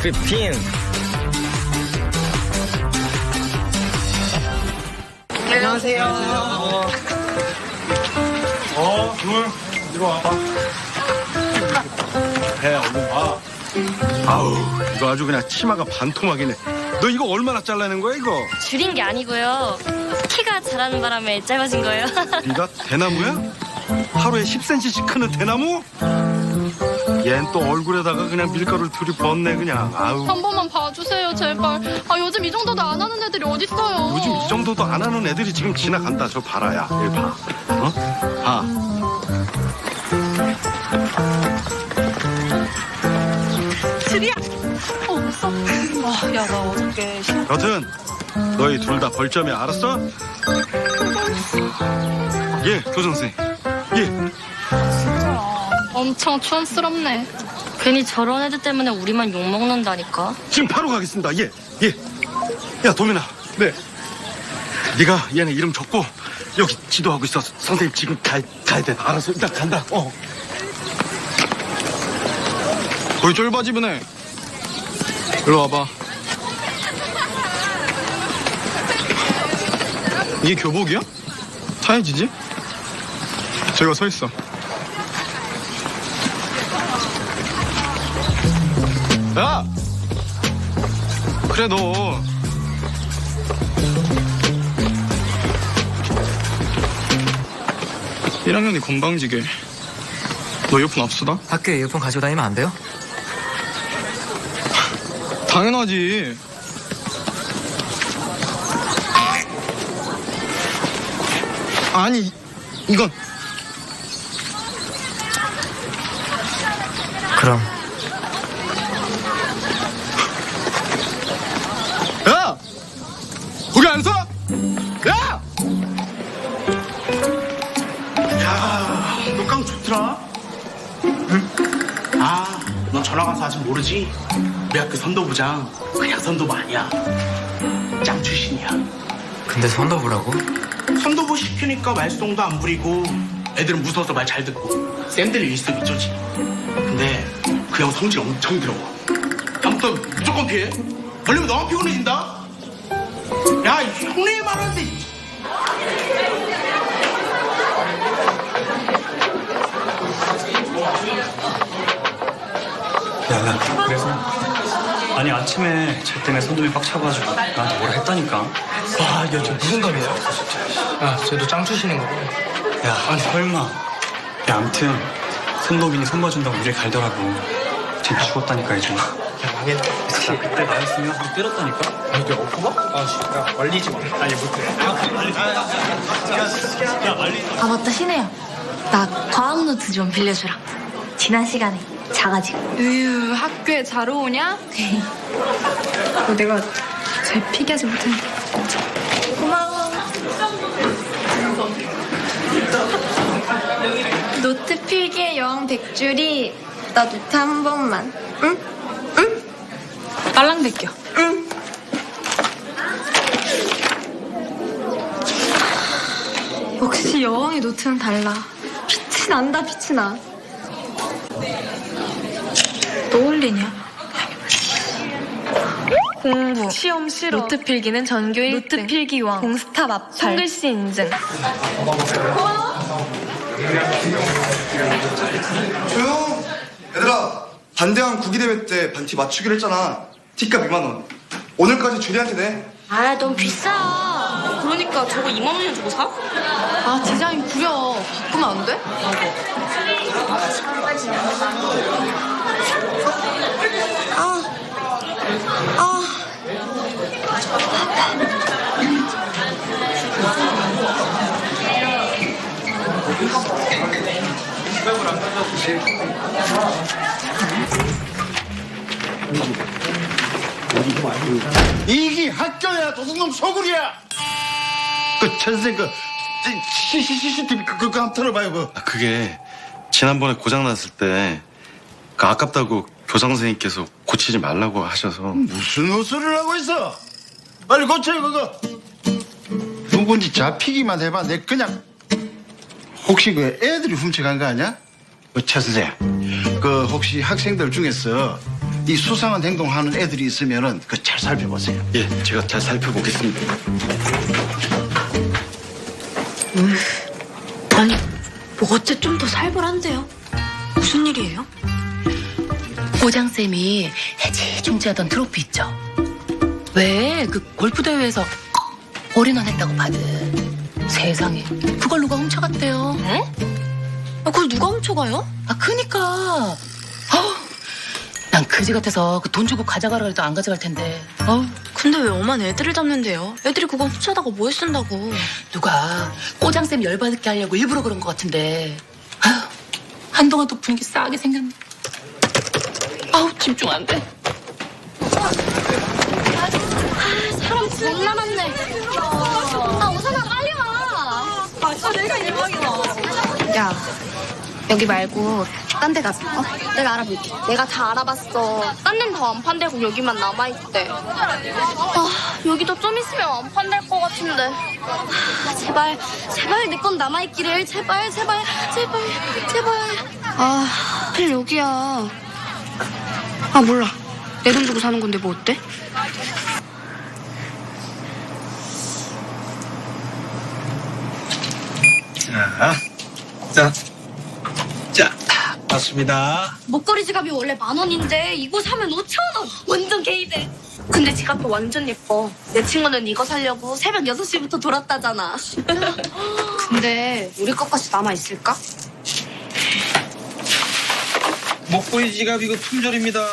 15. 안녕하세요. 둘, 이리 와봐. 해, 얼른 와. 아우, 이거 아주 그냥 치마가 반토막이네. 너 이거 얼마나 잘라낸 거야, 이거? 줄인 게 아니고요. 키가 자라는 바람에 짧아진 거예요. 네가 대나무야? 하루에 10cm씩 크는 대나무? 얜 또 얼굴에다가 그냥 밀가루를 들이붓네, 그냥. 아우. 한 번만 봐주세요, 제발. 아, 요즘 이 정도도 안 하는 애들이 어딨어요. 요즘 이 정도도 안 하는 애들이 지금 지나간다. 저 봐라, 야. 여기 봐. 어? 봐. 줄이야! 없어. 아, 야, 나 어저께 여튼 너희 둘 다 벌점이야, 알았어? 예, 교선생님. 예. 엄청 촌스럽네. 괜히 저런 애들 때문에 우리만 욕먹는다니까. 지금 바로 가겠습니다. 예, 예. 야, 도민아. 네. 네가 얘네 이름 적고 여기 지도하고 있어. 선생님 지금 가야 돼. 알았어. 일단 간다. 거기 쫄바지분해. 일로 와봐. 이게 교복이야? 타야지지? 저기가 서 있어. 야! 그래, 너. 일학년이 건방지게. 너 이어폰 압수다? 학교에 이어폰 가지고 다니면 안 돼요? 당연하지. 아니, 이건. 그럼 야! 거기 안 서? 야! 너 깡 좋더라. 응? 아, 너 전화 가서 아직 모르지? 우리 학교 선도부장 그냥 선도부 아니야. 짱 출신이야. 근데 선도부라고? 선도부 시키니까 말썽도 안 부리고 애들은 무서워서 말 잘 듣고 쌤들이 일석이조지. 근데 그 형 성질 엄청 더러워. 다음부터 무조건 피해. 걸리면 너만 피곤해진다. 야, 형네 말하는데. 야, 그래서? 아니, 아침에 쟤 때문에 선동이 빡쳐가지고 나한테 뭐라 했다니까. 아, 야, 저 무슨 감이야? 야, 쟤도 짱 출신인 거고. 야, 아니, 설마. 야, 암튼 선도빈이 선봐준다고 우리 갈더라고. 쟤 죽었다니까, 이제. 야, 망했다. 나 그때 나였으면 한 때렸다니까? 아니, 이게 엎어봐? 아, 씨, 야, 말리지 마. 아니, 못해. 아, 맞다, 신혜야. 나 과학 노트 좀 빌려주라. 지난 시간에 자가지고. 으유, 학교에 자러 오냐? 내가 제 피기하지 못했는데. 고마워. 노트 필기의 여왕 백줄이 나 노트 한 번만. 응? 응? 빨랑 벗겨. 응. 역시 여왕의 노트는 달라. 빛이 난다, 빛이 나. 또 올리냐? 공부. 시험 싫어. 노트 필기는 전교 1등. 노트 필기 왕. 공스탑 앞팔. 손글씨 인증. 조용! 얘들아, 반대항 구기대회 때 반티 맞추기로 했잖아. 티값 2만 원. 오늘까지 주리한테 내. 아, 너무 비싸. 그러니까 저거 2만 원이나 주고 사? 아, 디자인 구려. 바꾸면 안 돼? 이게 학교야, 도둑놈 소굴이야. 선생님, CCTV 그거 한번 틀어봐요. 그게 지난번에 고장 났을 때 아깝다고 교장 선생님께서 고치지 말라고 하셔서. 무슨 헛소리를 하고 있어? 빨리 고쳐요, 그거. 누군지 잡히기만 해봐. 내 그냥. 혹시 그 애들이 훔쳐간 거 아니야? 그 차 선생, 그 혹시 학생들 중에서 이 수상한 행동하는 애들이 있으면은 그 잘 살펴보세요. 예, 제가 잘 살펴보겠습니다. 아니, 뭐 어째 좀 더 살벌한데요? 무슨 일이에요? 고장쌤이 해지중지하던 트로피 있죠? 왜 그 골프 대회에서 올인원 했다고 받은 세상에 그걸 누가 훔쳐갔대요? 에? 아, 그걸 누가 훔쳐가요? 아 그니까 난 그지 같아서 그 돈 주고 가져가라 해도 안 가져갈 텐데 근데 왜 엄한 애들을 잡는데요? 애들이 그거 훔쳐다가 뭐에 쓴다고. 누가 꼬장쌤 열받게 하려고 일부러 그런 것 같은데 아휴, 한동안 또 분위기 싸하게 생겼네. 아우 집중 안 돼. 사람 존나 많네. 아, 우선아, 빨리 와. 내가 대박이다. 야, 여기 말고 딴 데 가자. 내가 알아볼게. 내가 다 알아봤어. 딴 데는 다 완판되고 여기만 남아있대. 여기도 좀 있으면 완판될 것 같은데. 제발, 제발 내 건 남아있기를. 제발, 제발, 제발, 제발. 하필 여기야. 몰라. 내 돈 주고 사는 건데 뭐 어때? 자, 맞습니다. 목걸이 지갑이 원래 10,000원인데 이거 사면 5,000원. 완전 개이득. 근데 지갑도 완전 예뻐. 내 친구는 이거 사려고 새벽 6시부터 돌았다잖아. 근데 우리 것까지 남아있을까? 목걸이 지갑 이거 품절입니다.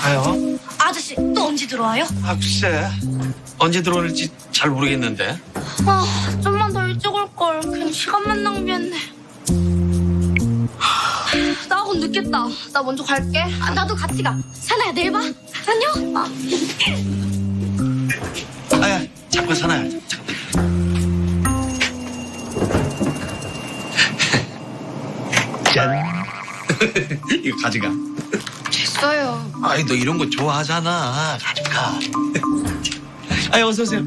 가요? 아저씨, 또 언제 들어와요? 글쎄. 언제 들어올지 잘 모르겠는데. 좀만 더 일찍 올걸. 괜히 시간만 낭비했네. 나 학원 늦겠다. 나 먼저 갈게. 나도 같이 가. 사나야, 내일 봐. 안녕. 아야, 잠깐 사나야. 짠. 이거 가져가. 됐어요. 아이, 너 이런 거 좋아하잖아. 가져가. 아이, 어서 오세요.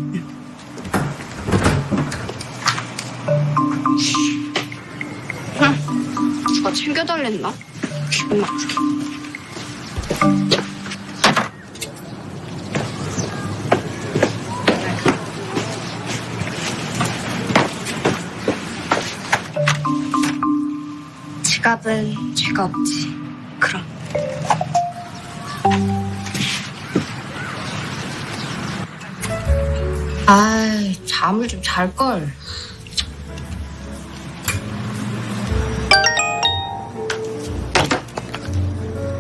누가 챙겨달랬나? 기분 나쁘게. 지갑은 죄가 없지. 그럼. 잠을 좀 잘걸.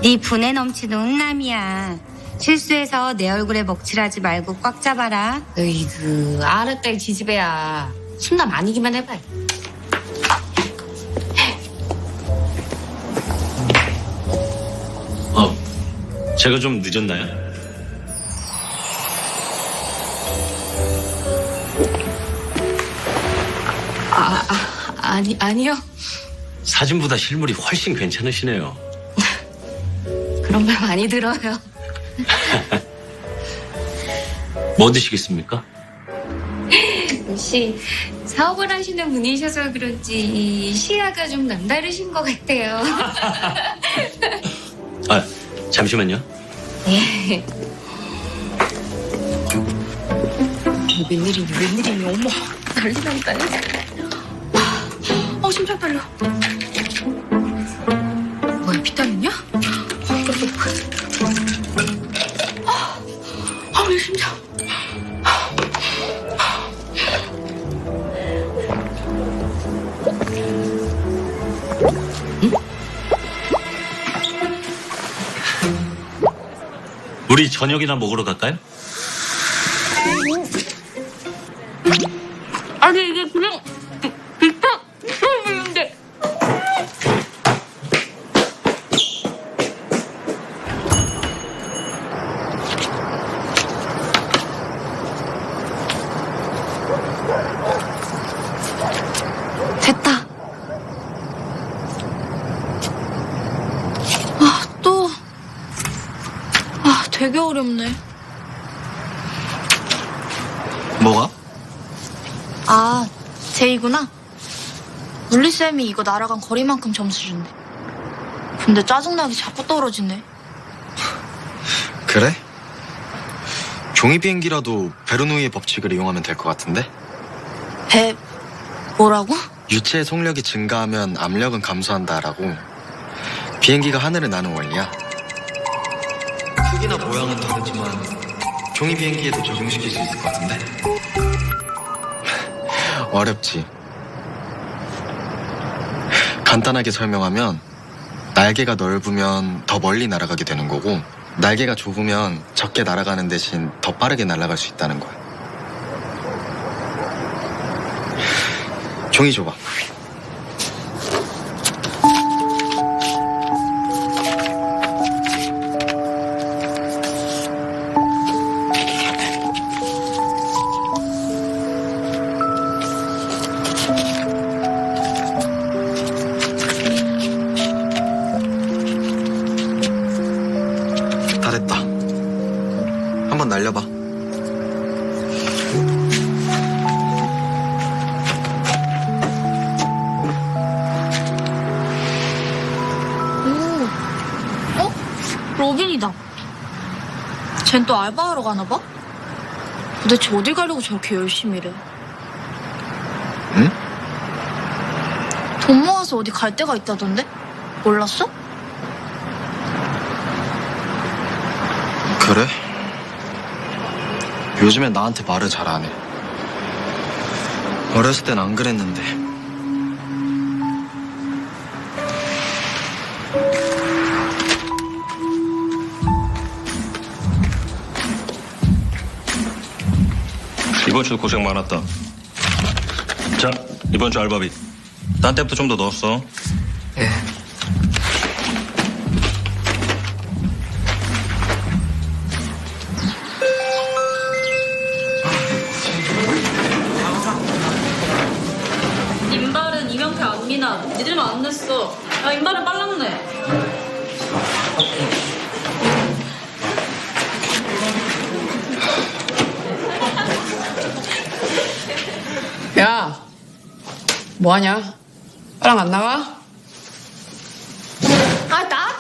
네 분에 넘치는 흥남이야. 실수해서 내 얼굴에 먹칠하지 말고 꽉 잡아라. 으이그 알았다 이 지지배야. 순남 아니기만 해봐. 제가 좀 늦었나요? 아니요. 사진보다 실물이 훨씬 괜찮으시네요. 그런 말 많이 들어요. 뭐 드시겠습니까? 혹시 사업을 하시는 분이셔서 그런지 시야가 좀 남다르신 것 같아요. 잠시만요. 예. 웬일이니, 어머. 난리 난다. 심장 떨려. 뭐야, 비타민이야? 내 심장. 우리 저녁이나 먹으러 갈까요? 아니, 이게 그냥 비타민인데. 됐다. 되게 어렵네. 뭐가? 제이구나. 물리쌤이 이거 날아간 거리만큼 점수 준대. 근데 짜증나기 자꾸 떨어지네. 그래? 종이 비행기라도 베르노이의 법칙을 이용하면 될 것 같은데? 뭐라고? 유체의 속력이 증가하면 압력은 감소한다라고. 비행기가 하늘을 나는 원리야. 크기나 모양은 다르지만 종이 비행기에도 적용시킬 수 있을 것 같은데? 어렵지. 간단하게 설명하면 날개가 넓으면 더 멀리 날아가게 되는 거고, 날개가 좁으면 적게 날아가는 대신 더 빠르게 날아갈 수 있다는 거야. 종이 줘봐. 다 됐다. 한번 날려봐. 로빈이다. 쟨 또 알바하러 가나 봐? 도대체 어딜 가려고 저렇게 열심히 일해? 응? 돈 모아서 어디 갈 데가 있다던데? 몰랐어? 그래? 요즘엔 나한테 말을 잘 안 해. 어렸을 땐 안 그랬는데. 이번 주도 고생 많았다. 자, 이번 주 알바비. 딴 때부터 좀 더 넣었어. 예. 인발은 이명태 안미나. 니들만 안 냈어. 야, 인발은 빨랐네. 야, 뭐하냐? 나랑 안 나가? 아, 나가!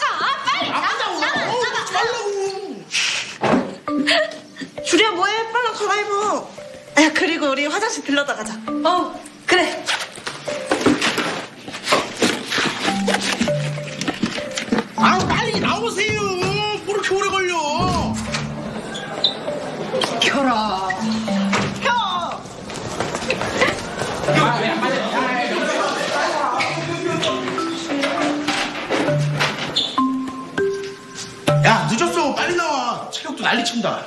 빨리! 나가! 주리야 뭐해? 빨리 갈아입어. 야 그리고 우리 화장실 들렀다 가자. 그래. 아 빨리 나오세요. 뭐 이렇게 오래 걸려? 켜라. 야 늦었어. 빨리 나와. 체력도 난리 친다.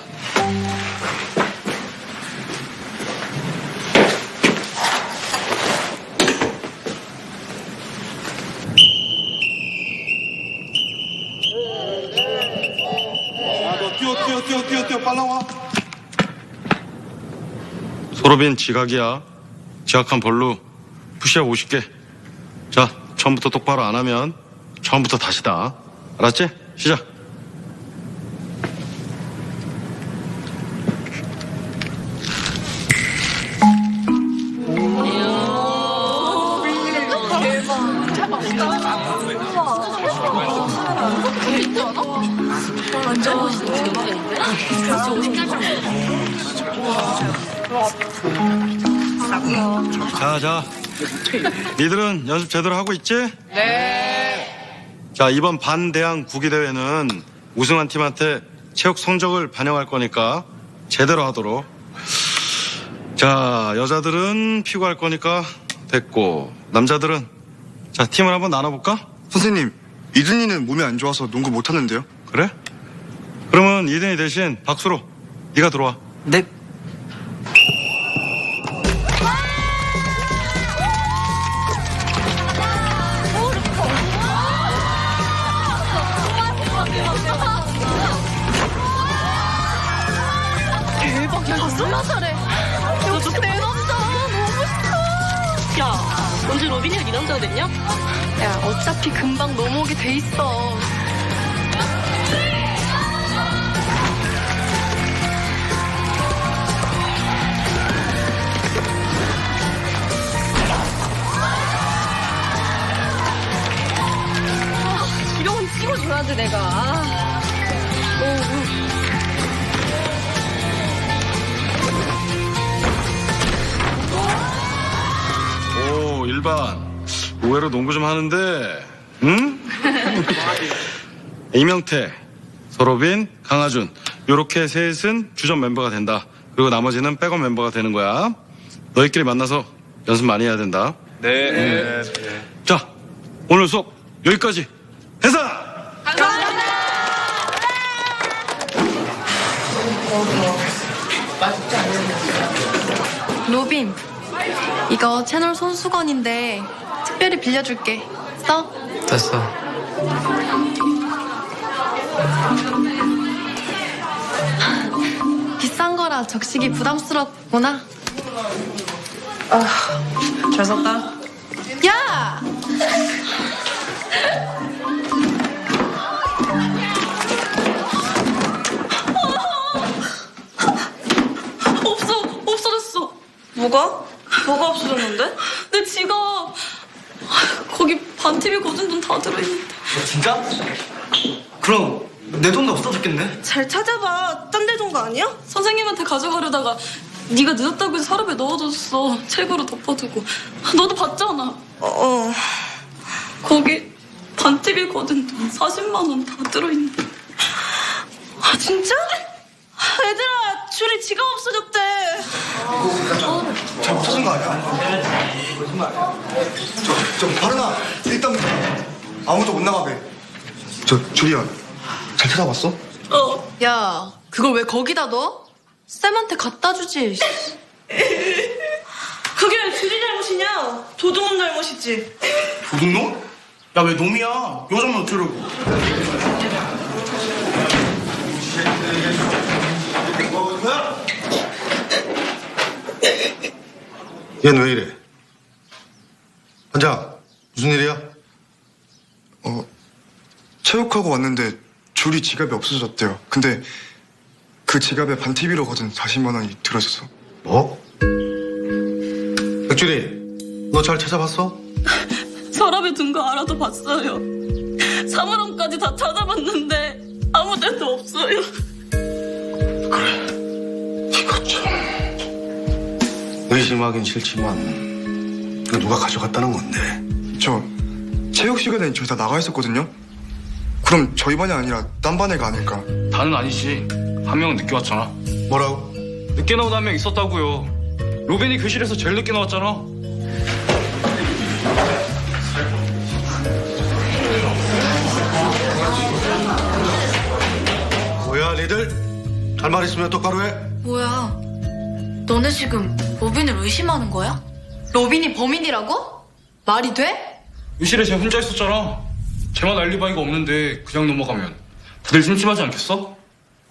뛰어 빨리 나와. 소로빈 지각이야. 지각한 벌로 푸시업 50개. 자, 처음부터 똑바로 안 하면 처음부터 다시다. 알았지? 시작. 완전 멋있지. 자. 니들은 연습 제대로 하고 있지? 네. 자, 이번 반대항 구기대회는 우승한 팀한테 체육 성적을 반영할 거니까 제대로 하도록. 자, 여자들은 피구 할 거니까 됐고, 남자들은 자, 팀을 한번 나눠볼까? 선생님, 이든이는 몸이 안 좋아서 농구 못 하는데요. 그래? 그러면 이든이 대신 박수로 네가 들어와. 네. 대박, 야, 너 졸라 잘해. 역시 내 남자. 너무 멋있어. 야, 언제 로빈이랑 네 남자가 됐냐? 야, 어차피 금방 넘어오게 돼 있어. 이런 건데 내가. 오, 일반. 의외로 농구 좀 하는데, 응? 이명태, 서로빈, 강하준. 요렇게 셋은 주전 멤버가 된다. 그리고 나머지는 백업 멤버가 되는 거야. 너희끼리 만나서 연습 많이 해야 된다. 네. 자, 오늘 수업 여기까지. 해산! 로빈, 이거 채널 손수건인데 특별히 빌려줄게. 써? 됐어. 비싼 거라 적시기 부담스럽구나. 잘 썼다. 야! 없어졌어. 뭐가? 뭐가 없어졌는데? 내 지갑. 거기 반TV 거둔 돈 다 들어있는데. 진짜? 그럼 내 돈도 없어졌겠네? 잘 찾아봐. 딴 데 둔 거 아니야? 선생님한테 가져가려다가 네가 늦었다고 해서 서랍에 넣어줬어. 책으로 덮어두고. 너도 봤잖아. 거기 반TV 거둔 돈 40만 원 다 들어있네. 아, 진짜? 얘들아, 줄이 지갑 없어졌대. 잘 없어진 거 아니야? 바른아, 일단 아무도 못 나가게. 주리야, 잘 찾아봤어? 야, 그걸 왜 거기다 넣어? 쌤한테 갖다 주지. 그게 줄이 잘못이냐? 도둑놈 잘못이지. 도둑놈? 야, 왜 놈이야? 요즘은 어쩌려고? 얘는 왜 이래? 앉아. 무슨 일이야? 체육하고 왔는데 줄이 지갑이 없어졌대요. 근데 그 지갑에 반TV로 거둔 40만 원이 들어있어서. 뭐? 백주리, 너 잘 찾아봤어? 서랍에 둔 거 알아도 봤어요. 사물함까지 다 찾아봤는데 아무 데도 없어요. 이거 참. 의심하긴 싫지만 이거 누가 가져갔다는 건데. 저 체육 시간에 저희 다 나가 있었거든요. 그럼 저희 반이 아니라 딴 반 애가 아닐까? 다는 아니지. 한 명은 늦게 왔잖아. 뭐라고? 늦게 나온 한 명 있었다고요. 로빈이 교실에서 제일 늦게 나왔잖아. 뭐야, 니들? 할 말 있으면 똑바로 해. 뭐야? 너네 지금 로빈을 의심하는 거야? 로빈이 범인이라고? 말이 돼? 교실에 쟤 혼자 있었잖아. 쟤만 알리바이가 없는데 그냥 넘어가면 다들 심심하지 않겠어?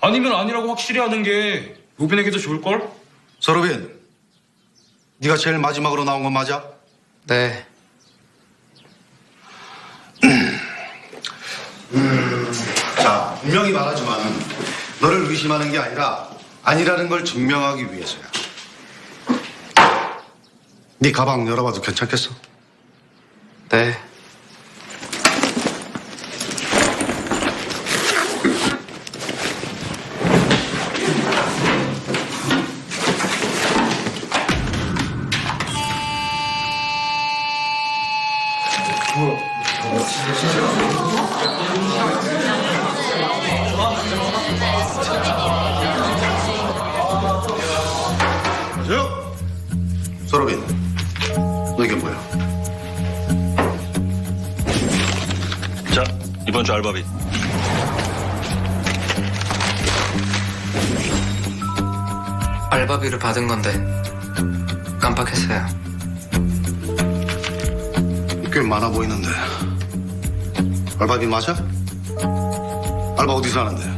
아니면 아니라고 확실히 하는 게 로빈에게도 좋을걸? 서로빈, 네가 제일 마지막으로 나온 건 맞아? 네. 자, 분명히 말하지만 너를 의심하는 게 아니라 아니라는 걸 증명하기 위해서야. 네 가방 열어봐도 괜찮겠어? 네. 서로빈, 너 이게 뭐야? 자, 이번 주 알바비. 알바비를 받은 건데 깜빡했어요. 꽤 많아 보이는데. 알바비 맞아? 알바 어디서 하는데?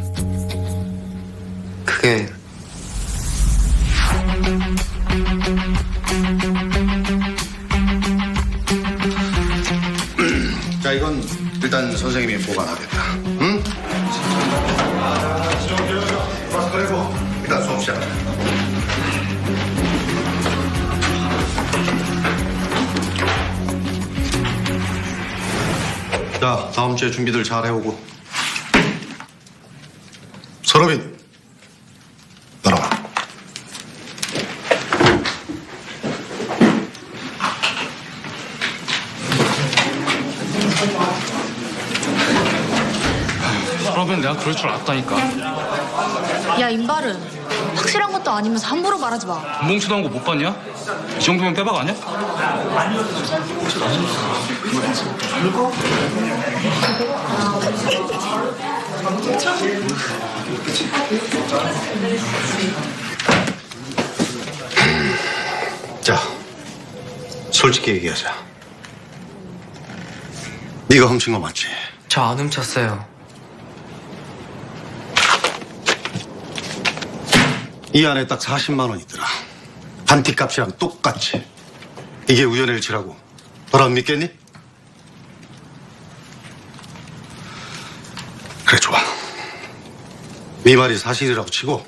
그게 자, 이건 일단 선생님이 보관하겠다. 응? 그리고 일단 수업 시작. 자, 다음 주에 준비들 잘 해오고. 서러빈, 따라와. 그러면 내가 그럴 줄 알았다니까. 야, 임바른. 확실한 것도 아니면서 함부로 말하지 마. 돈 뭉치도 한 거 못 봤냐? 이 정도면 빼박 아니야? 자, 솔직히 얘기하자. 네가 훔친 거 맞지? 저 안 훔쳤어요. 이 안에 딱 40만 원 있더라. 반티값이랑 똑같이. 이게 우연의 일치라고. 널 안 믿겠니? 그래, 좋아. 네 말이 사실이라고 치고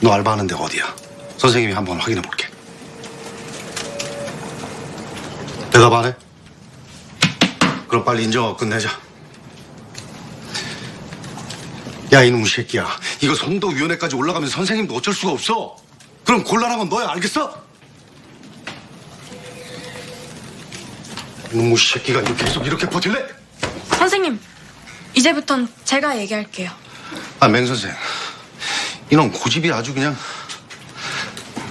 너 알바하는 데가 어디야? 선생님이 한번 확인해 볼게. 대답 안 해? 그럼 빨리 인정하고 끝내자. 야, 이놈의 새끼야. 이거 선도위원회까지 올라가면 선생님도 어쩔 수가 없어. 그럼 곤란한 건 너야, 알겠어? 이놈의 새끼가 계속 이렇게 버틸래? 선생님, 이제부턴 제가 얘기할게요. 아, 맹 선생. 이놈 고집이 아주 그냥.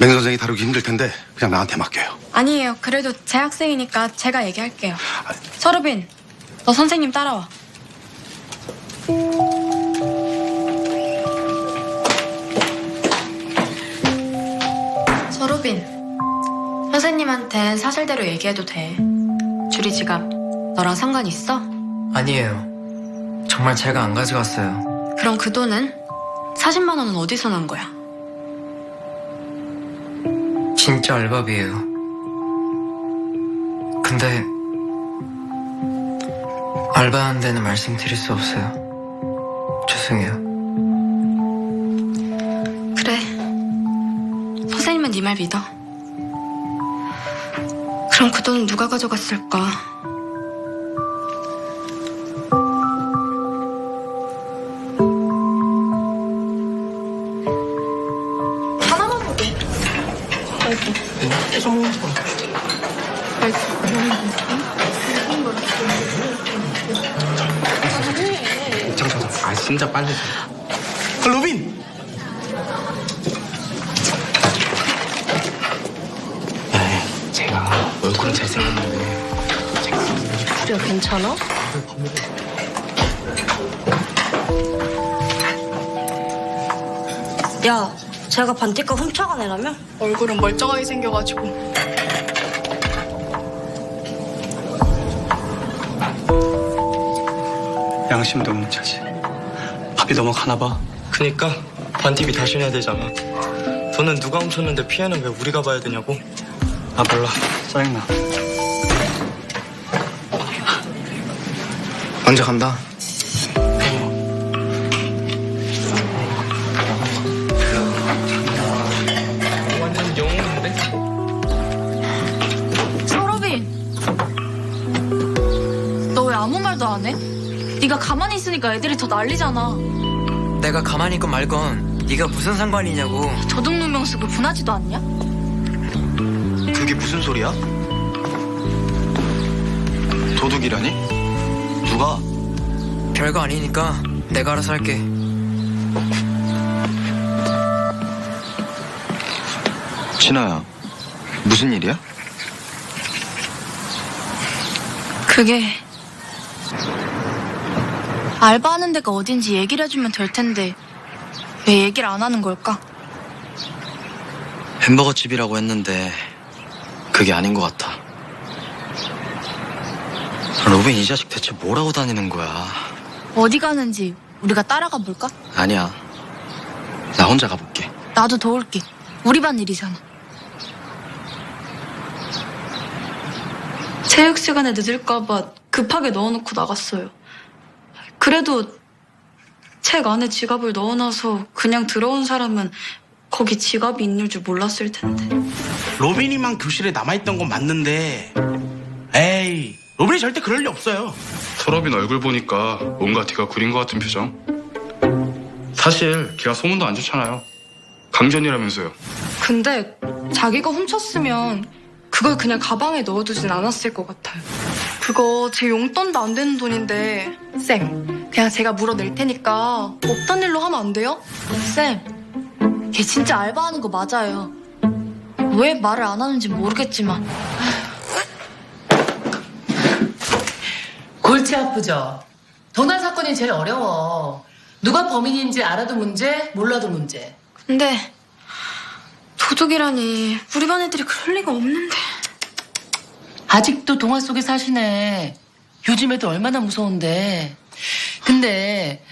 맹 선생이 다루기 힘들 텐데 그냥 나한테 맡겨요. 아니에요. 그래도 제 학생이니까 제가 얘기할게요. 서르빈, 너 선생님 따라와. 서르빈, 선생님한텐 사실대로 얘기해도 돼. 주리 지갑 너랑 상관 있어? 아니에요. 정말 제가 안 가져갔어요. 그럼 그 돈은? 40만 원은 어디서 난 거야? 진짜 알바비예요. 근데 알바하는 데는 말씀드릴 수 없어요. 죄송해요. 그래. 선생님은 네 말 믿어. 그럼 그 돈은 누가 가져갔을까? 하나만 보게. 아이고. 계속 먹는 거. 아, 진짜 빨리. 로빈! 제가 얼굴은 잘생겼는데. 그래, 괜찮아? 야, 제가 반티값 훔쳐간 애라며? 얼굴은 멀쩡하게 생겨가지고. 양심도 없는 차지. 밥이 넘어가나 봐. 그니까 반티비 다시 내야 되잖아. 돈은 누가 훔쳤는데 피해는 왜 우리가 봐야 되냐고. 아, 몰라. 짜증나. 먼저 간다. 완전 영웅인데? 서러빈, 너 왜 아무 말도 안 해? 네가 가만히 있으니까 애들이 더 난리잖아. 내가 가만히 있건 말건 네가 무슨 상관이냐고. 도둑누명 쓰고 분하지도 않냐? 그게 무슨 소리야? 도둑이라니? 누가? 별거 아니니까 내가 알아서 할게. 진아야, 무슨 일이야? 그게 알바하는 데가 어딘지 얘기를 해주면 될 텐데 왜 얘기를 안 하는 걸까? 햄버거 집이라고 했는데 그게 아닌 것 같아. 로빈 이 자식 대체 뭐라고 다니는 거야? 어디 가는지 우리가 따라가 볼까? 아니야. 나 혼자 가볼게. 나도 도울게. 우리 반 일이잖아. 체육 시간에 늦을까봐 급하게 넣어놓고 나갔어요. 그래도 책 안에 지갑을 넣어놔서 그냥 들어온 사람은 거기 지갑이 있는 줄 몰랐을 텐데. 로빈이만 교실에 남아있던 건 맞는데, 에이, 로빈이 절대 그럴 리 없어요. 서럽인 얼굴 보니까 뭔가 네가 구린 것 같은 표정. 사실 걔가 소문도 안 좋잖아요. 강전이라면서요. 근데 자기가 훔쳤으면 그걸 그냥 가방에 넣어두진 않았을 것 같아요. 그거 제 용돈도 안 되는 돈인데 쌤, 그냥 제가 물어낼 테니까 없던 일로 하면 안 돼요? 쌤, 걔 진짜 알바하는 거 맞아요. 왜 말을 안 하는지 모르겠지만. 골치 아프죠? 도난 사건이 제일 어려워. 누가 범인인지 알아도 문제, 몰라도 문제. 근데 도둑이라니 우리 반 애들이 그럴 리가 없는데. 아직도 동화 속에 사시네. 요즘 애들 얼마나 무서운데. 근데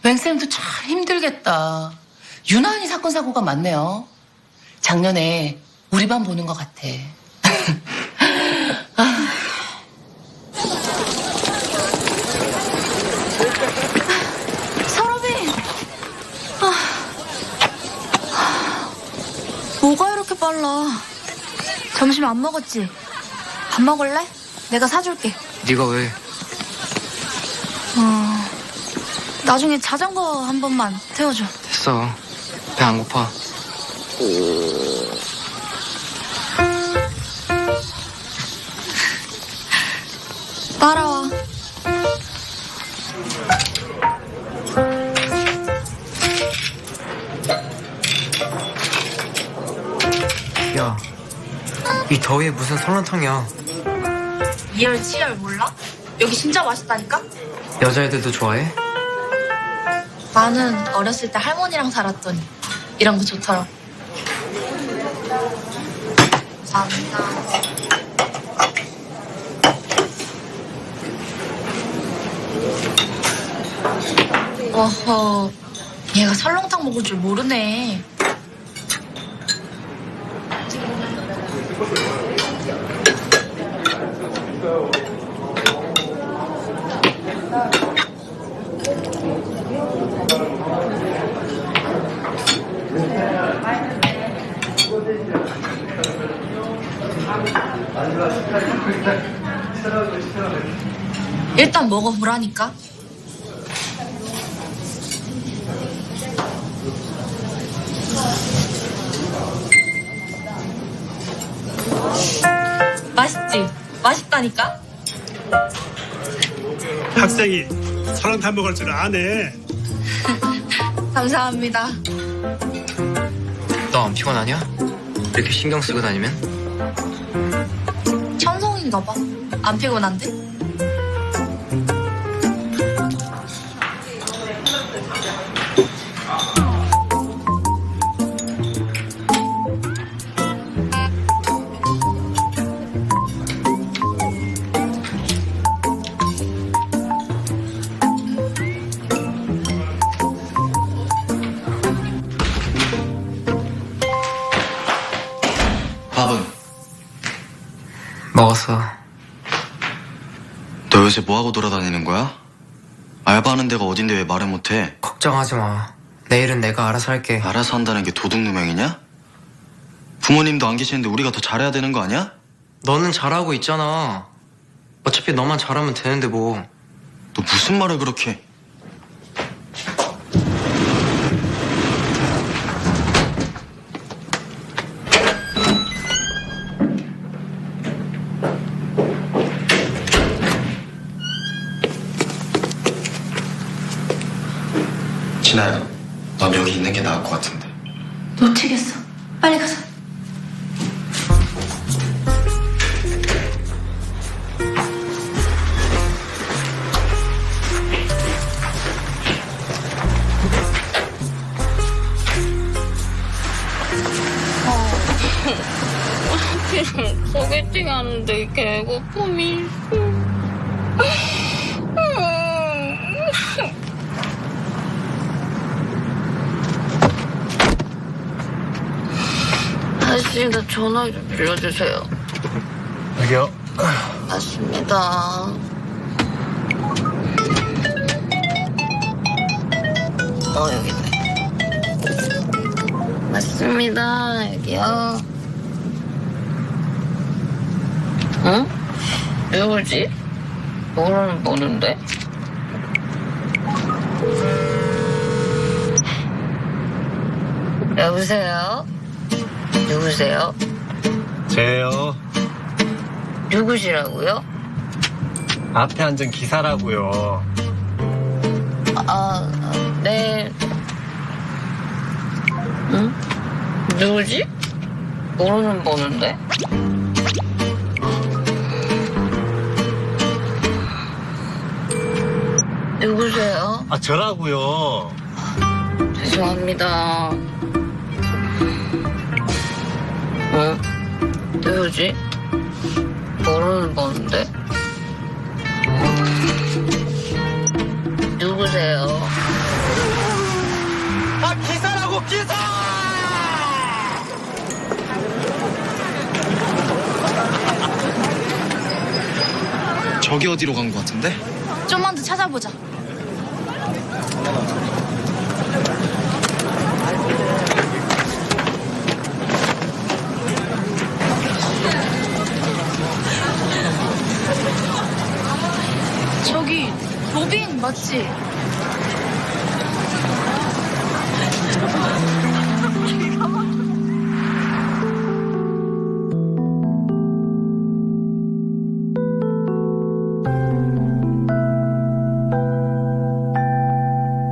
맹쌤도 참 힘들겠다. 유난히 사건 사고가 많네요. 작년에 우리 반 보는 것 같아. 서러빈! 뭐가 이렇게 빨라? 점심 안 먹었지? 밥 먹을래? 내가 사줄게. 네가 왜? 나중에 자전거 한 번만 태워줘. 됐어. 배 안 고파. 따라와. 야, 이 더위에 무슨 설렁탕이야. 2열, 7열 몰라? 여기 진짜 맛있다니까? 여자애들도 좋아해? 나는 어렸을 때 할머니랑 살았더니 이런 거 좋더라고. 감사합니다. 어허, 얘가 설렁탕 먹을 줄 모르네. 일단 먹어보라니까. 맛있지? 맛있다니까? 학생이 설렁탕 먹을 줄 아네. 감사합니다. 너 안 피곤하냐? 이렇게 신경 쓰고 다니면? 천성인가 봐. 안 피곤한데? 밥은? 먹었어. 너 요새 뭐하고 돌아다니는 거야? 알바하는 데가 어딘데 왜 말을 못해? 걱정하지 마. 내일은 내가 알아서 할게. 알아서 한다는 게 도둑 누명이냐? 부모님도 안 계시는데 우리가 더 잘해야 되는 거 아니야? 너는 잘하고 있잖아. 어차피 너만 잘하면 되는데 뭐. 너 무슨 말을 그렇게... 진아야, 넌 여기 있는 게 나을 것 같은데. 놓치겠어. 빨리 가자. 소개팅 하는데 개고픔이 아저씨, 나 전화 좀 빌려주세요. 여기요. 맞습니다. 여기 있네. 맞습니다. 여기요. 응? 누구지? 뭐라는 보는데? 여보세요? 누구세요? 저예요. 누구시라고요? 앞에 앉은 기사라고요. 네. 응? 누구지? 모르는 번호인데? 누구세요? 저라고요. 죄송합니다. 누구지? 모르는 번호인데? 누구세요? 기사라고, 기사! 저기 어디로 간 것 같은데? 좀만 더 찾아보자. 저기 로빈 맞지?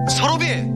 서로빈!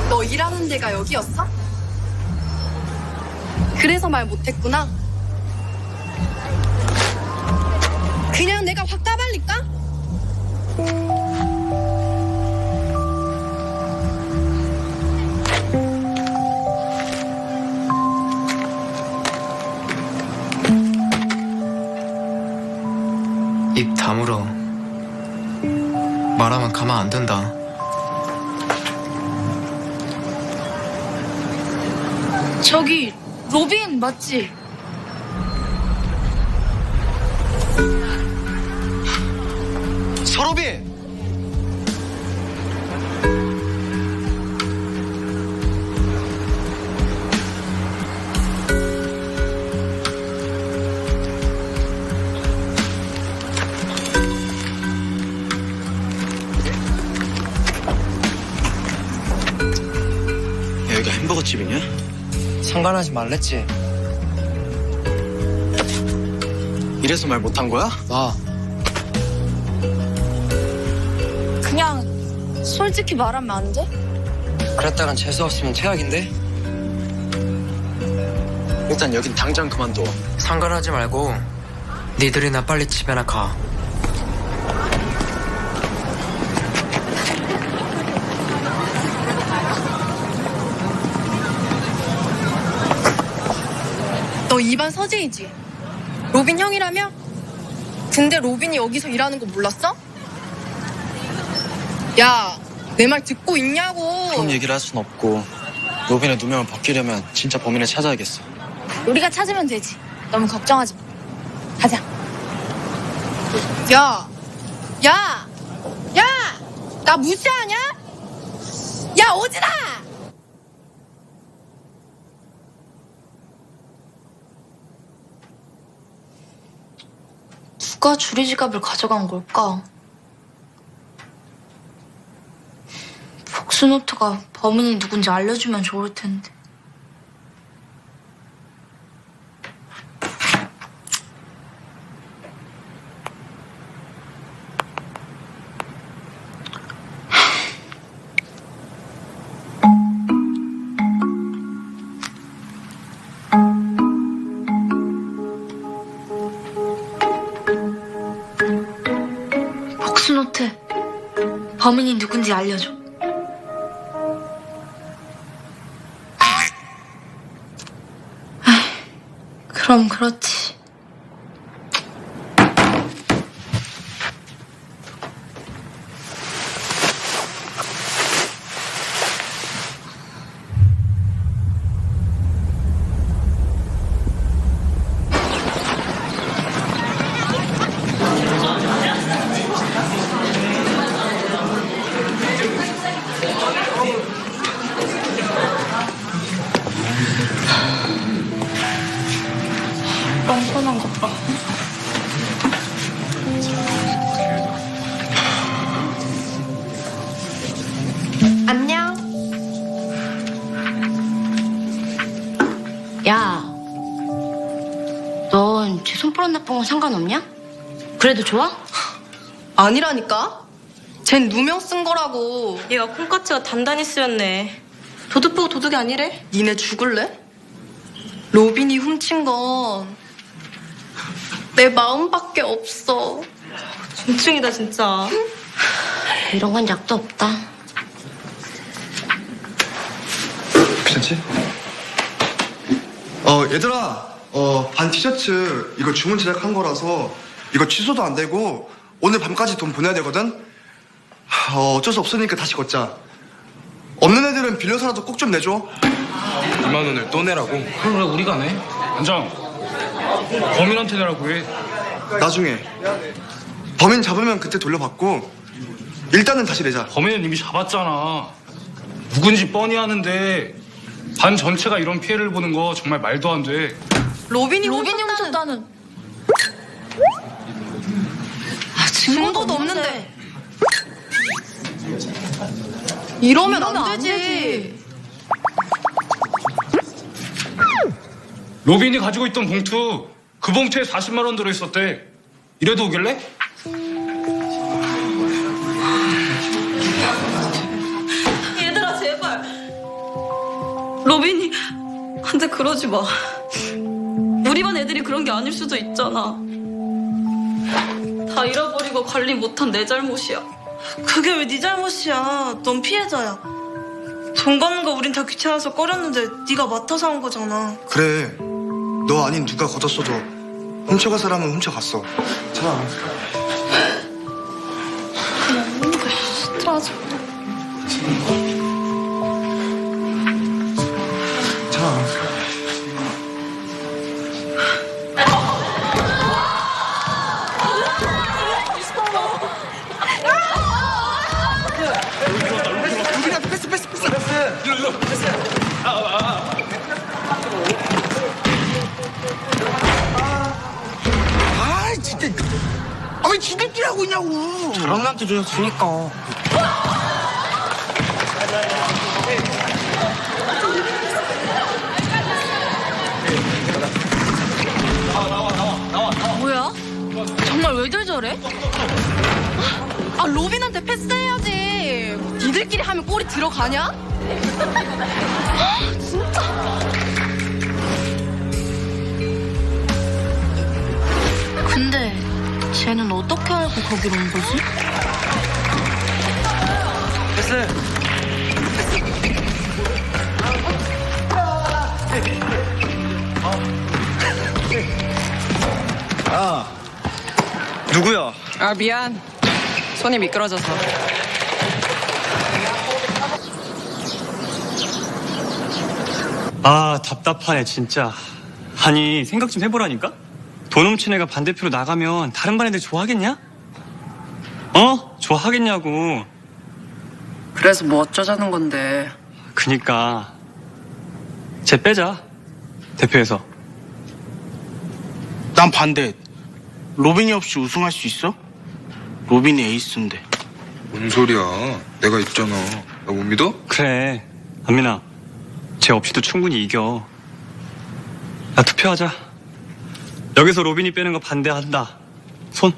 너 일하는 데가 여기였어? 그래서 말 못했구나. 그냥 내가 확 까발릴까? 입 다물어. 말하면 가만 안 둔다. 저기 로빈 맞지? 서로빈! 여기가 햄버거 집이냐? 상관하지 말랬지. 이래서 말 못한 거야? 나 그냥 솔직히 말하면 안 돼? 그랬다간 재수 없으면 최악인데? 일단 여긴 당장 그만둬. 상관하지 말고 니들이나 빨리 집에나 가. 너 입안 서재이지? 로빈 형이라며? 근데 로빈이 여기서 일하는 거 몰랐어? 야, 내 말 듣고 있냐고. 그런 얘기를 할 순 없고 로빈의 누명을 벗기려면 진짜 범인을 찾아야겠어. 우리가 찾으면 되지. 너무 걱정하지 마. 가자. 야! 야! 야! 나 무시하냐? 야, 오지라! 누가 주리 지갑을 가져간 걸까? 복수노트가 범인이 누군지 알려주면 좋을 텐데. 복수노트. 범인이 누군지 알려줘. 그럼 그렇지. 기분 나쁜 건 상관없냐? 그래도 좋아? 아니라니까? 쟨 누명 쓴 거라고. 얘가 콩깍지가 단단히 쓰였네. 도둑 보고 도둑이 아니래? 니네 죽을래? 로빈이 훔친 건 내 마음밖에 없어. 중충이다 진짜. 이런 건 약도 없다. 괜찮지? 얘들아, 반 티셔츠 이거 주문 제작한 거라서 이거 취소도 안 되고 오늘 밤까지 돈 보내야 되거든? 어쩔 수 없으니까 다시 걷자. 없는 애들은 빌려서라도 꼭 좀 내줘. 2만 원을 또 내라고? 그걸 왜 우리가 내? 반장, 범인한테 내라고 해. 나중에 범인 잡으면 그때 돌려받고 일단은 다시 내자. 범인은 이미 잡았잖아. 누군지 뻔히 아는데 반 전체가 이런 피해를 보는 거 정말 말도 안 돼. 로빈이 훔쳤다는. 증거도 없는데. 이러면 안 되지. 로빈이 가지고 있던 봉투, 그 봉투에 40만 원 들어있었대. 이래도 오길래? 얘들아 제발. 로빈이 한테 그러지 마. 우리 반 애들이 그런 게 아닐 수도 있잖아. 다 잃어버리고 관리 못한 내 잘못이야. 그게 왜 네 잘못이야. 넌 피해자야. 돈 갚는 거 우린 다 귀찮아서 꺼렸는데 네가 맡아서 한 거잖아. 그래, 너 아닌 누가 걷었어도 훔쳐갈 사람은 훔쳐갔어. 자. 짜증나. 자. 아, 진짜. 아, 왜 지들끼리 하고 있냐고. 저런 남자 줘였으니까. 뭐야? 정말 왜들 저래? 아, 로빈한테 패스해야지. 니들끼리 하면 골이 들어가냐? 진짜. 근데 쟤는 어떻게 알고 거기로 온 거지? 패스. 누구야? 아 미안. 손이 미끄러져서. 아, 답답하네, 진짜. 아니, 생각 좀 해보라니까? 돈 훔친 애가 반대표로 나가면 다른 반 애들 좋아하겠냐? 좋아하겠냐고. 그래서 뭐 어쩌자는 건데. 그니까. 쟤 빼자. 대표에서. 난 반대. 로빈이 없이 우승할 수 있어? 로빈이 에이스인데. 뭔 소리야. 내가 있잖아. 나 못 믿어? 그래. 안민아. 쟤 없이도 충분히 이겨. 야, 투표하자. 여기서 로빈이 빼는 거 반대한다. 손.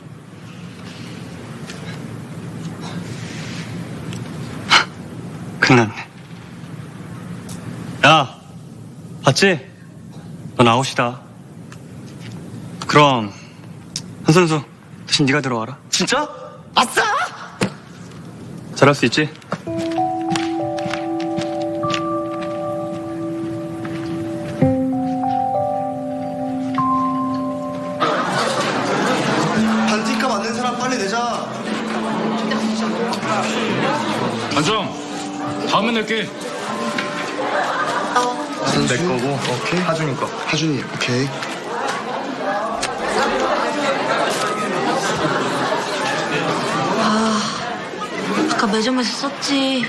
끝났네. 야, 봤지? 넌 아웃이다. 그럼 한 선수 대신 네가 들어와라. 진짜? 아싸! 잘할 수 있지? 반티값 맞는 사람 빨리 내자. 반장, 다음에 낼게. 내 거고. 오케이. 하준이 거. 하준이. 오케이. 아까 매점에서 썼지.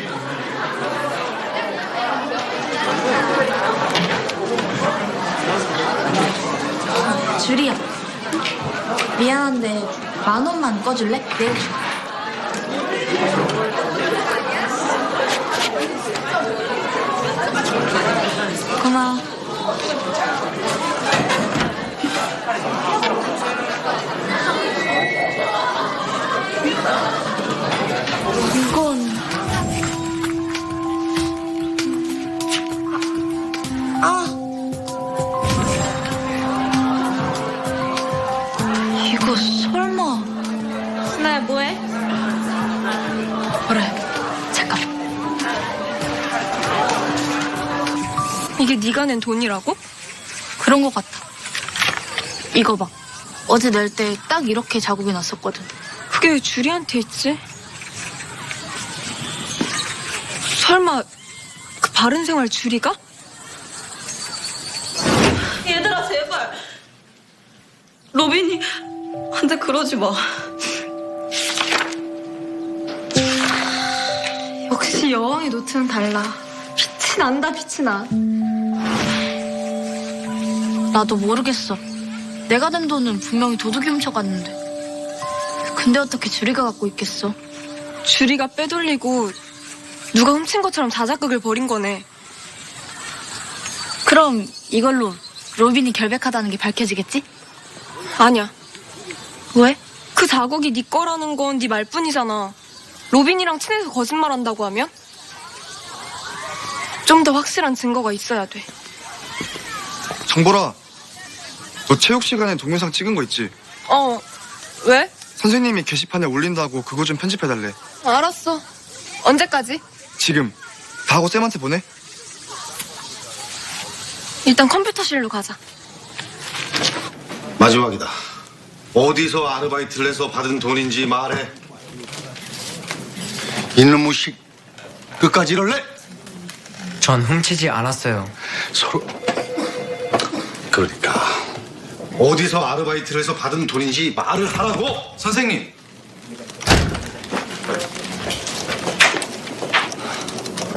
주리야. 미안한데 10,000원만 꺼줄래? 내일 줘. 고마워. 이건 이거 설마. 순아야 뭐해? 그래. 잠깐. 이게 네가 낸 돈이라고? 그런 것 같아. 이거 봐. 어제 낼 때 딱 이렇게 자국이 났었거든. 그게 왜 주리한테 있지? 설마 그 바른생활 주리가? 얘들아 제발. 로빈이 한테 그러지 마. 역시 여왕의 노트는 달라. 빛이 난다, 빛이 나. 나도 모르겠어. 내가 낸 돈은 분명히 도둑이 훔쳐갔는데. 근데 어떻게 주리가 갖고 있겠어? 주리가 빼돌리고 누가 훔친 것처럼 자작극을 벌인 거네. 그럼 이걸로 로빈이 결백하다는 게 밝혀지겠지? 아니야. 왜? 그 자국이 네 거라는 건 네 말뿐이잖아. 로빈이랑 친해서 거짓말한다고 하면? 좀 더 확실한 증거가 있어야 돼. 정보라, 너 체육 시간에 동영상 찍은 거 있지? 왜? 선생님이 게시판에 올린다고 그거 좀 편집해달래. 알았어. 언제까지? 지금 다 하고 쌤한테 보내. 일단 컴퓨터실로 가자. 마지막이다. 어디서 아르바이트를 해서 받은 돈인지 말해. 있는 무식 끝까지 이럴래? 전 훔치지 않았어요. 서로 그러니까 어디서 아르바이트를 해서 받은 돈인지 말을 하라고. 선생님.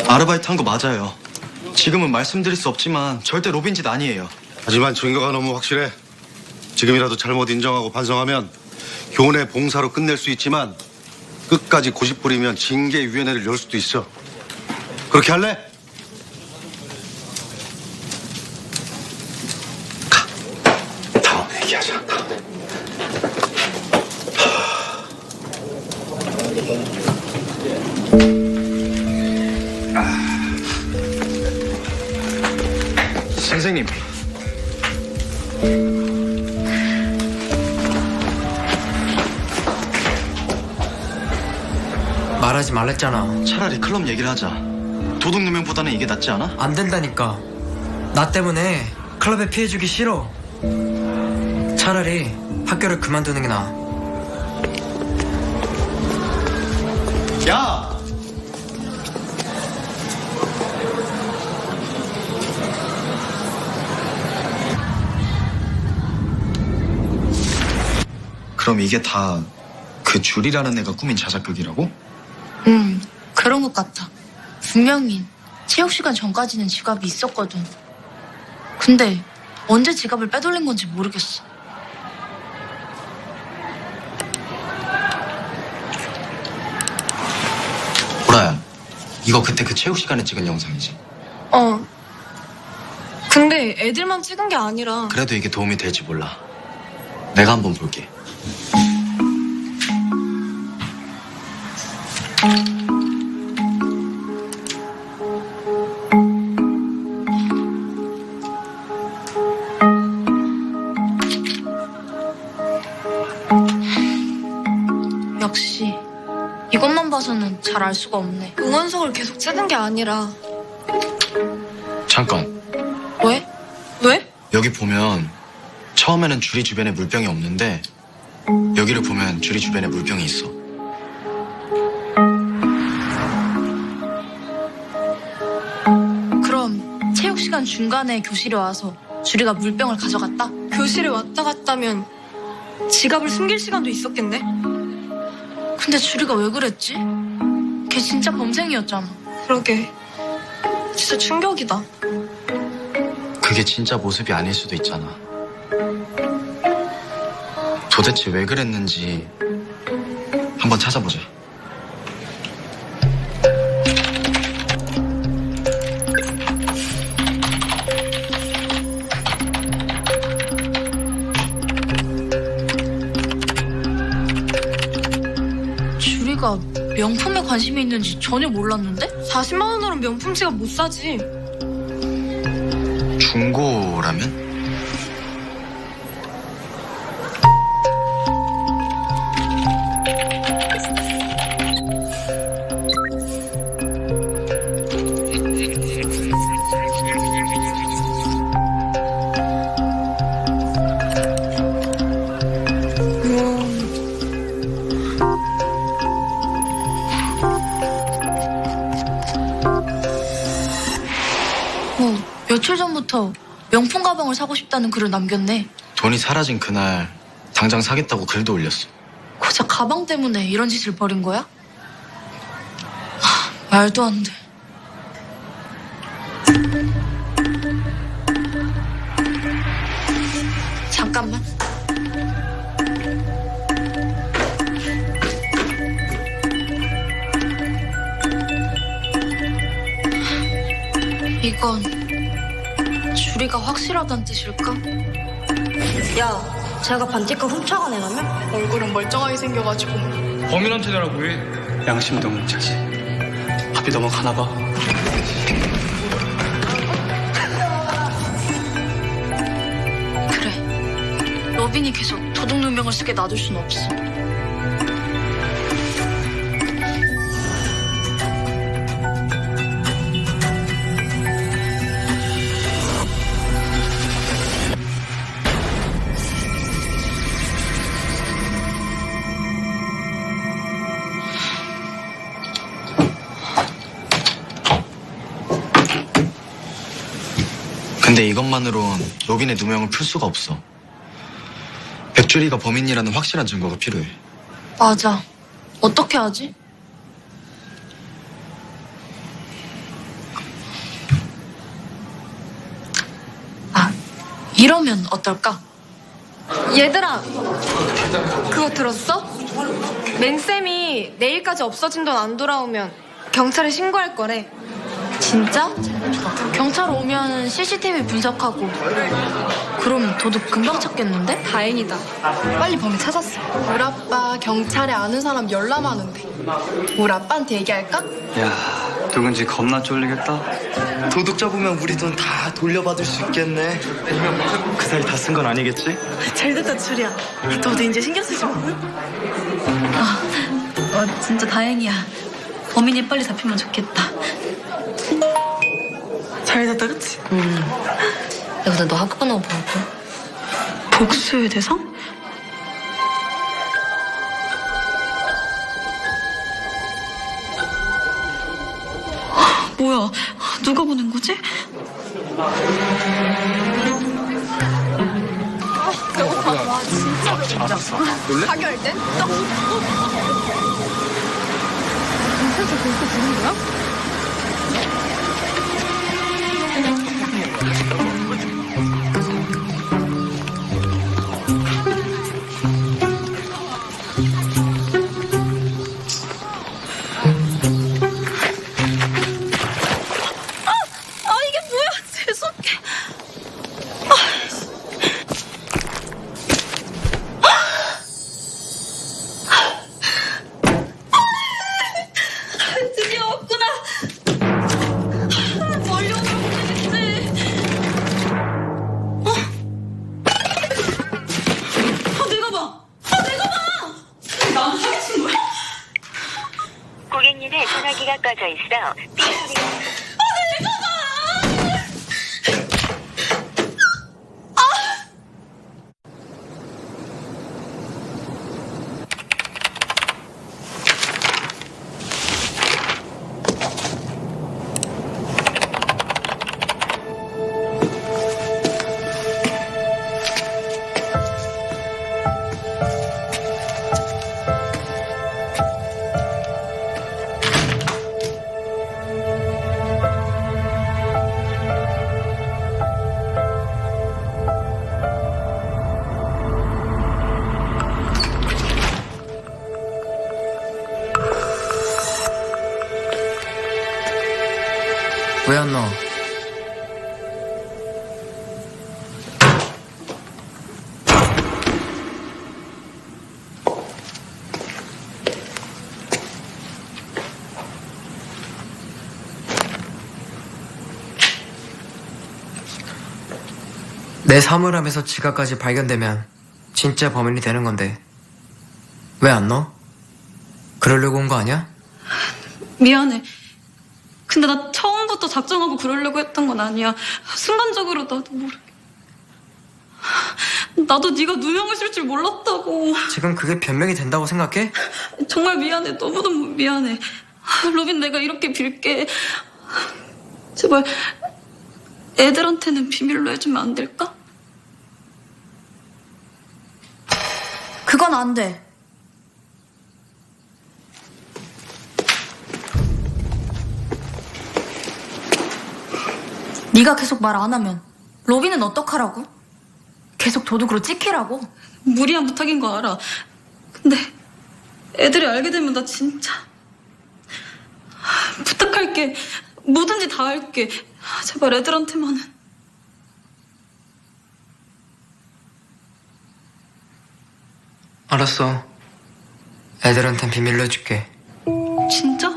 아르바이트 한 거 맞아요. 지금은 말씀드릴 수 없지만 절대 로빈 짓 아니에요. 하지만 증거가 너무 확실해. 지금이라도 잘못 인정하고 반성하면 교내 봉사로 끝낼 수 있지만 끝까지 고집 부리면 징계위원회를 열 수도 있어. 그렇게 할래? 가. 다음에 얘기하자. 다음에. 선생님. 말하지 말랬잖아. 차라리 클럽 얘기를 하자. 도둑 누명보다는 이게 낫지 않아? 안 된다니까. 나 때문에 클럽에 피해 주기 싫어. 차라리 학교를 그만두는 게 나아. 야! 그럼 이게 다 그 줄이라는 애가 꾸민 자작극이라고? 그런 것 같아. 분명히 체육 시간 전까지는 지갑이 있었거든. 근데 언제 지갑을 빼돌린 건지 모르겠어. 보라야, 이거 그때 그 체육 시간에 찍은 영상이지? 근데 애들만 찍은 게 아니라 그래도 이게 도움이 될지 몰라. 내가 한번 볼게. 역시 이것만 봐서는 잘 알 수가 없네. 응원석을 계속 찍은 게 아니라. 잠깐. 왜? 왜? 여기 보면 처음에는 주리 주변에 물병이 없는데 여기를 보면 주리 주변에 물병이 있어. 그럼 체육 시간 중간에 교실에 와서 주리가 물병을 가져갔다? 교실에 왔다 갔다면 지갑을 숨길 시간도 있었겠네? 근데 주리가 왜 그랬지? 걔 진짜 범생이었잖아. 그러게. 진짜 충격이다. 그게 진짜 모습이 아닐 수도 있잖아. 도대체 왜 그랬는지 한번 찾아보자. 주리가 명품에 관심이 있는지 전혀 몰랐는데? 40만 원으로 명품 지갑 못 사지. 중고라면? 며칠 전부터 명품 가방을 사고 싶다는 글을 남겼네. 돈이 사라진 그날 당장 사겠다고 글도 올렸어. 고작 가방 때문에 이런 짓을 벌인 거야? 말도 안 돼. 잠깐만. 이건 주리가 확실하단 뜻일까? 야, 제가 반티카 훔쳐간 애라며? 얼굴은 멀쩡하게 생겨가지고. 범인한테 내라고 해. 양심도 없는 자식. 합이 넘어가나 봐. 그래. 로빈이 계속 도둑 누명을 쓰게 놔둘 순 없어. 근데 이것만으론 로빈의 누명을 풀 수가 없어. 백주리가 범인이라는 확실한 증거가 필요해. 맞아. 어떻게 하지? 이러면 어떨까? 얘들아, 그거 들었어? 맹쌤이 내일까지 없어진 돈 안 돌아오면 경찰에 신고할 거래. 진짜? 경찰 오면 CCTV 분석하고 그럼 도둑 금방 찾겠는데? 다행이다. 빨리 범인 찾았어. 우리 아빠 경찰에 아는 사람 열나 많은데 우리 아빠한테 얘기할까? 야, 누군지 겁나 쫄리겠다. 도둑 잡으면 우리 돈 다 돌려받을 수 있겠네. 그 사이 다 쓴 건 아니겠지? 잘됐다, 주리야. 너도 이제 신경 쓰지 마. 진짜 다행이야. 범인이 빨리 잡히면 좋겠다. 잘됐다, 그치? 야, 근데 너 학교 끝나고 뭐 할 거야? 복수의 대상? 뭐야? 누가 보낸 거지? 배고파. 와, 진짜 배고프다. 가게할 땐? 경찰서 벌써 부른 거야? 이게 뭐야? 죄송해. 드디어 왔구나. 멀리 오면 모르겠지. 내가 봐. 내가 봐. 나한테 사기친 거야? 고객님의 전화기가 꺼져 있어 삐 소리가 왜 안 나와? 내 사물함에서 지갑까지 발견되면 진짜 범인이 되는 건데 왜 안 넣어? 그러려고 온 거 아니야? 미안해. 근데 나 처음부터 작정하고 그러려고 했던 건 아니야. 순간적으로 나도 모르게. 나도 네가 누명을 쓸 줄 몰랐다고. 지금 그게 변명이 된다고 생각해? 정말 미안해. 너무너무 미안해. 로빈, 내가 이렇게 빌게. 제발 애들한테는 비밀로 해주면 안 될까? 그건 안 돼. 네가 계속 말 안 하면 로빈은 어떡하라고? 계속 도둑으로 찍히라고? 무리한 부탁인 거 알아. 근데 애들이 알게 되면 나 진짜 부탁할게. 뭐든지 다 할게. 제발 애들한테만은. 알았어. 애들한텐 비밀로 해줄게. 진짜?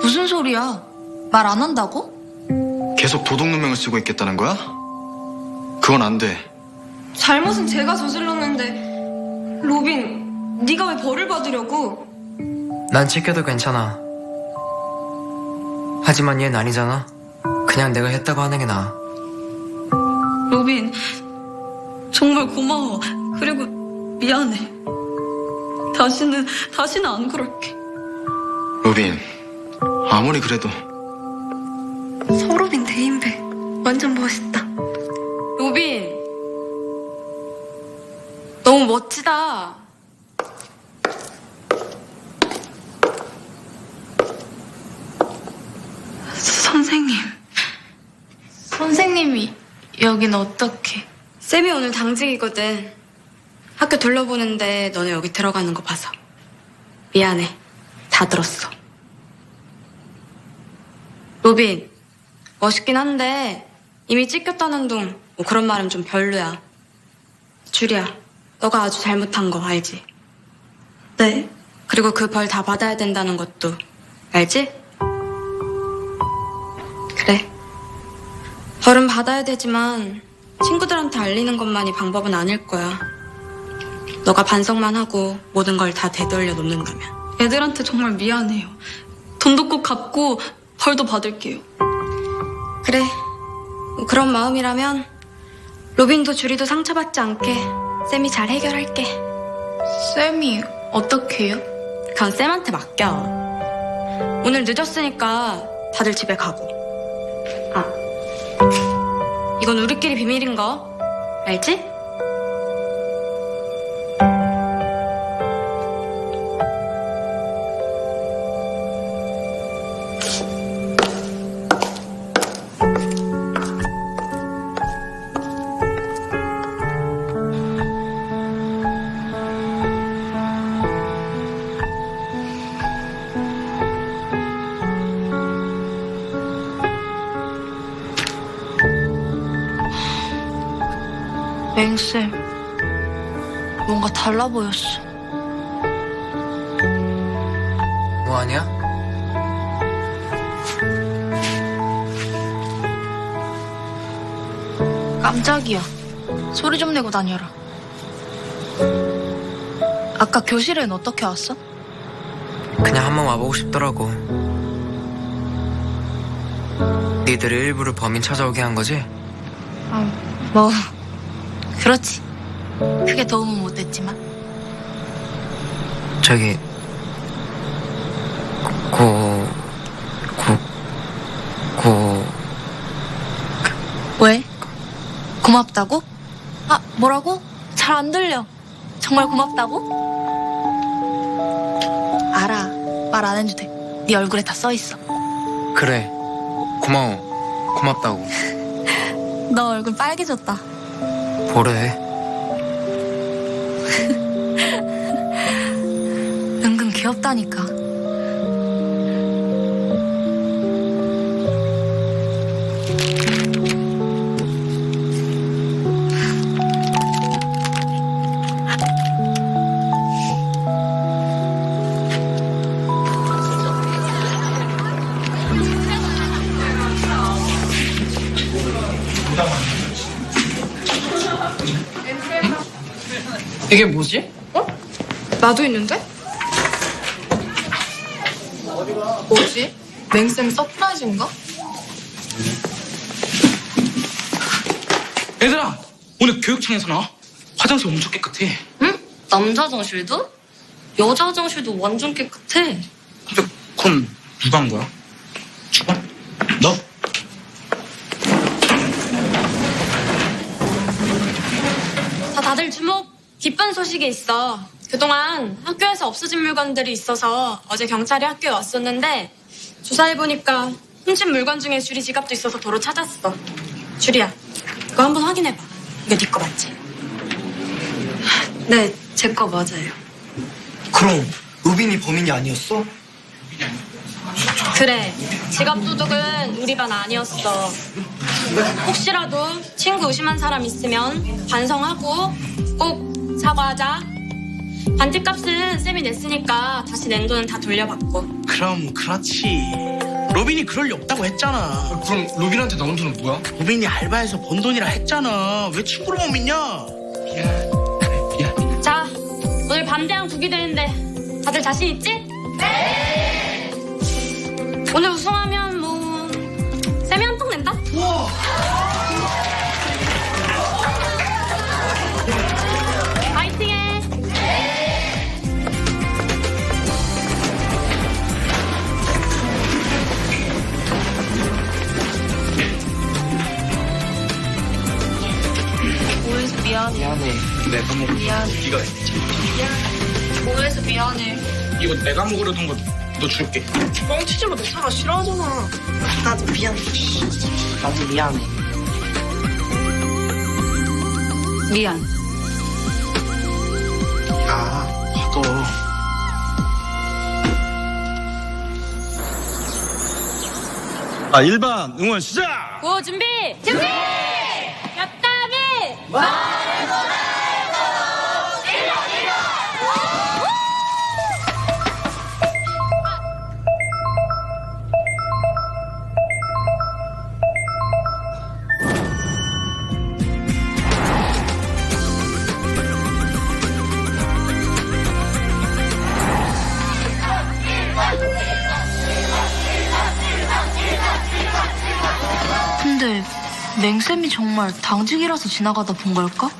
무슨 소리야? 말 안 한다고? 계속 도둑 누명을 쓰고 있겠다는 거야? 그건 안 돼. 잘못은 제가 저질렀는데 로빈, 네가 왜 벌을 받으려고? 난 찍혀도 괜찮아. 하지만 얘는 아니잖아. 그냥 내가 했다고 하는 게 나아. 로빈, 정말 고마워. 그리고 미안해. 다시는 안 그럴게. 로빈, 아무리 그래도 서로빈 대인배. 완전 멋있다. 로빈, 너무 멋지다. 선생님. 선생님이 여긴 어떻게? 쌤이 오늘 당직이거든. 학교 둘러보는데 너네 여기 들어가는 거 봐서. 미안해. 다 들었어. 로빈, 멋있긴 한데 이미 찍혔다는 둥 뭐 그런 말은 좀 별로야. 주리야, 너가 아주 잘못한 거 알지? 네. 그리고 그 벌 다 받아야 된다는 것도 알지? 그래. 벌은 받아야 되지만 친구들한테 알리는 것만이 방법은 아닐 거야. 너가 반성만 하고 모든 걸 다 되돌려 놓는다면. 애들한테 정말 미안해요. 돈도 꼭 갚고 벌도 받을게요. 그래. 그런 마음이라면 로빈도 주리도 상처받지 않게 쌤이 잘 해결할게. 쌤이 어떻게 해요? 그건 쌤한테 맡겨. 오늘 늦었으니까 다들 집에 가고. 아, 이건 우리끼리 비밀인 거 알지? 맹쌤, 뭔가 달라 보였어. 뭐 하냐? 깜짝이야. 소리 좀 내고 다녀라. 아까 교실엔 어떻게 왔어? 그냥 한번 와보고 싶더라고. 니들이 일부러 범인 찾아오게 한 거지? 뭐 그렇지. 크게 도움은 못했지만. 저기 왜? 고맙다고? 아, 뭐라고? 잘 안 들려. 정말 고맙다고? 알아. 말 안 해도 돼. 네 얼굴에 다 써있어. 그래. 고마워. 고맙다고. 너 얼굴 빨개졌다. 뭐래? 은근 귀엽다니까. 이게 뭐지? 나도 있는데? 뭐지? 맹쌤 서프라이즈인가? 얘들아, 오늘 교육청에서 나와. 화장실 엄청 깨끗해. 응? 남자 화장실도? 여자 화장실도 완전 깨끗해. 근데 그럼 누가 한 거야? 주방? 너? 자, 다들 주목. 기쁜 소식이 있어. 그동안 학교에서 없어진 물건들이 있어서 어제 경찰이 학교에 왔었는데 조사해보니까 훔친 물건 중에 주리 지갑도 있어서 도로 찾았어. 주리야, 이거 한번 확인해봐. 이거 네 거 맞지? 네, 제 거 맞아요. 그럼 로빈이 범인이 아니었어? 그래, 지갑 도둑은 우리 반 아니었어. 혹시라도 친구 의심한 사람 있으면 반성하고 꼭 사과하자. 반티값은 쌤이 냈으니까 다시 낸 돈은 다 돌려받고. 그럼 그렇지. 로빈이 그럴 리 없다고 했잖아. 그럼 로빈한테 나온 돈은 뭐야? 로빈이 알바해서 번 돈이라 했잖아. 왜 친구를 못 믿냐? 자, 오늘 반대항 두개 되는데 다들 자신 있지? 네! 오늘 우승하면 뭐 쌤이 한 통 낸다? 우와! 파이팅해! 오해서 미안해. 미안해. 내가 먹을 미안해. 네가 했지. 오해서 미안해. 이거 내가 먹으려던 거 너 줄게. 뻥치지 마. 내 사과 싫어하잖아. 나도 미안해. 나도 미안해. 미안. 나도. 아, 1반 응원 시작! 구호 준비! 준비! 엽담이! 근데 맹쌤이 정말 당직이라서 지나가다 본 걸까?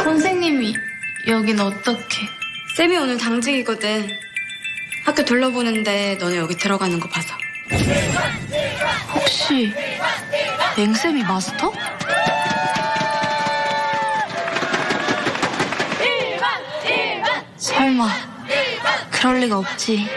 선생님이 여긴 어떻게? 쌤이 오늘 당직이거든. 학교 둘러보는데 너네 여기 들어가는 거 봐서. 혹시 맹쌤이 마스터? 설마 그럴 리가 없지.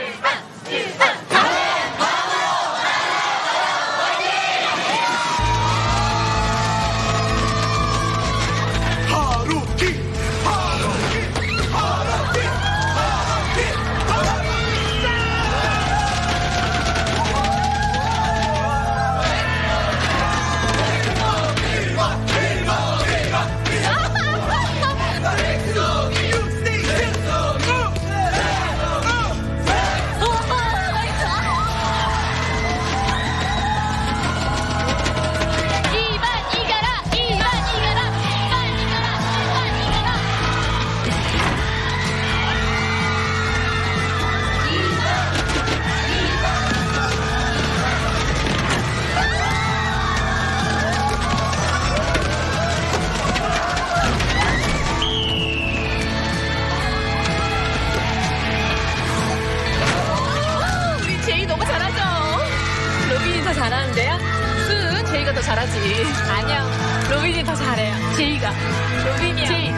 잘하는데요? 수은 제이가 더 잘하지. 아니요. 로빈이 더 잘해요. 제이가. 로빈이요. 제이.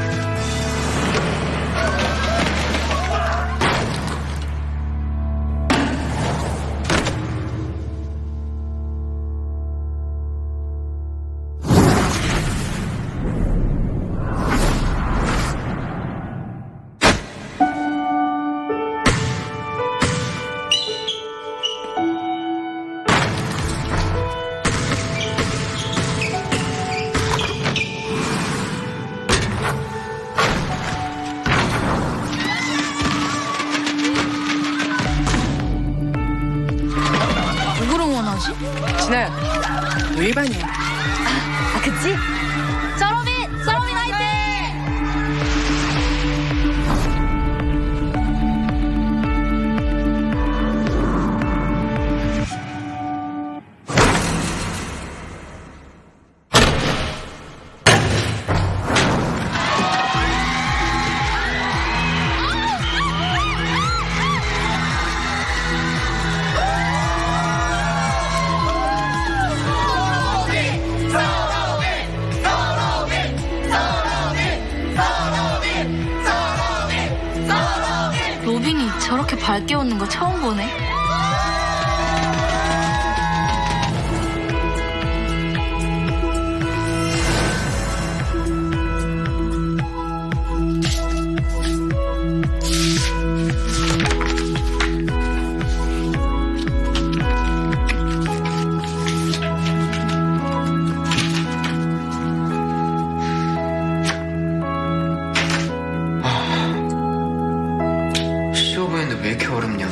말고 일반이야. 그치? 서로빈 화이팅! 로빈이 저렇게 밝게 웃는 거 처음 보네. 쉬워 보이는데 왜 이렇게 어렵냐?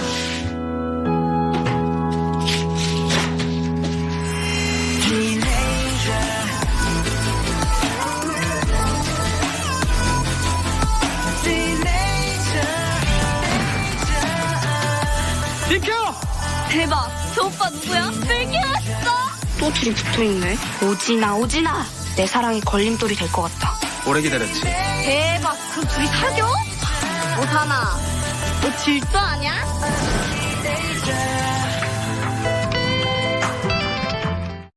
비켜! 대박! 저 오빠 누구야? 발견했어! 또 둘이 붙어있네. 오지나. 내 사랑이 걸림돌이 될 것 같다. 오래 기다렸지. 대박! 그럼 둘이 사겨? 오사나, 너 질투 아냐?